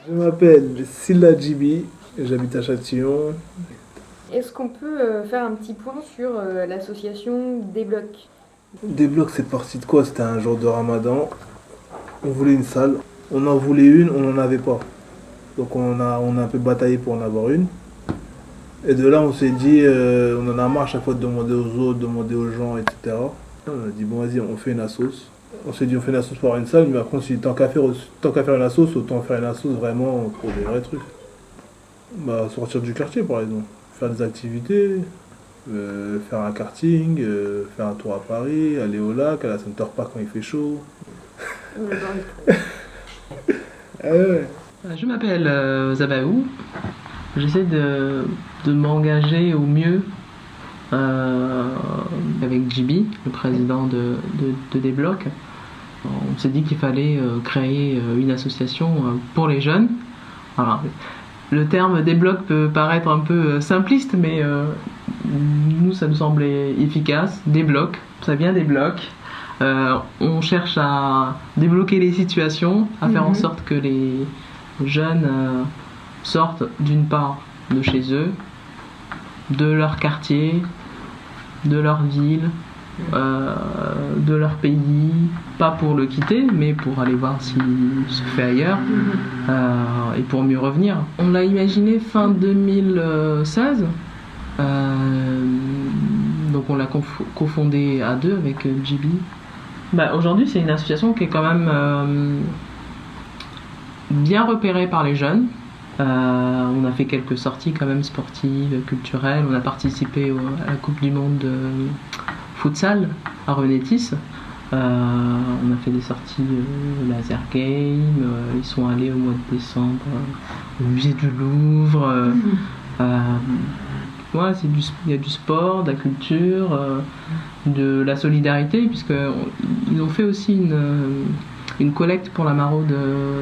Je m'appelle Silla Djibi, j'habite à Châtillon. Est-ce qu'on peut faire un petit point sur l'association Débloc? Des blocs, c'est parti de quoi? C'était un jour de Ramadan. On voulait une salle. On en voulait une, on n'en avait pas. Donc on a un peu bataillé pour en avoir une. Et de là, on s'est dit, on en a marre à chaque fois de demander aux autres, demander aux gens, etc. On a dit, bon, vas-y, on fait une assos. On s'est dit, on fait une assos pour avoir une salle, mais après, on s'est dit, tant qu'à faire une assos, autant faire une assos vraiment pour des vrais trucs. Bah, sortir du quartier, par exemple. Faire des activités, faire un karting, faire un tour à Paris, aller au lac, à la Center Park quand il fait chaud. Ah ouais. Je m'appelle Zabaou. J'essaie de m'engager au mieux avec JB, le président de Débloc. On s'est dit qu'il fallait créer une association pour les jeunes. Voilà. Le terme Débloc peut paraître un peu simpliste, mais nous, ça nous semblait efficace. Débloc, ça vient des blocs. On cherche à débloquer les situations, à faire en sorte que les jeunes sortent d'une part de chez eux, de leur quartier, de leur ville, de leur pays, pas pour le quitter, mais pour aller voir ce qui se fait ailleurs et pour mieux revenir. On l'a imaginé fin 2016, donc on l'a cofondé à deux avec JB. Aujourd'hui, c'est une association qui est quand même bien repérée par les jeunes. On a fait quelques sorties quand même sportives, culturelles. On a participé à la Coupe du Monde de futsal à Renétis. On a fait des sorties laser game. Ils sont allés au mois de décembre au musée du Louvre. Ouais, il y a du sport, de la culture, de la solidarité, puisqu'ils ont fait aussi une collecte pour la maraude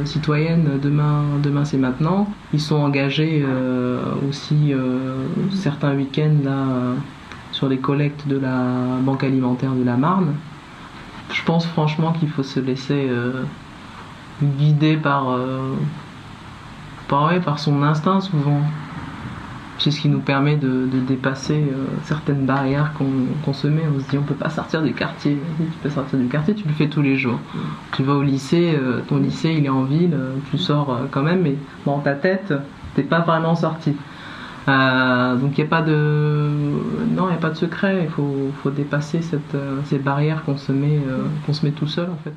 citoyenne Demain c'est maintenant. Ils sont engagés aussi certains week-ends là, sur les collectes de la banque alimentaire de la Marne. Je pense franchement qu'il faut se laisser guider par son instinct souvent. C'est ce qui nous permet de dépasser certaines barrières qu'on se met. On se dit on peut pas sortir du quartier. Si tu peux sortir du quartier, tu le fais tous les jours. Tu vas au lycée, ton lycée il est en ville, tu sors quand même, mais dans ta tête, t'es pas vraiment sorti. Donc il n'y a pas de secret. Il faut dépasser ces barrières qu'on se met tout seul en fait.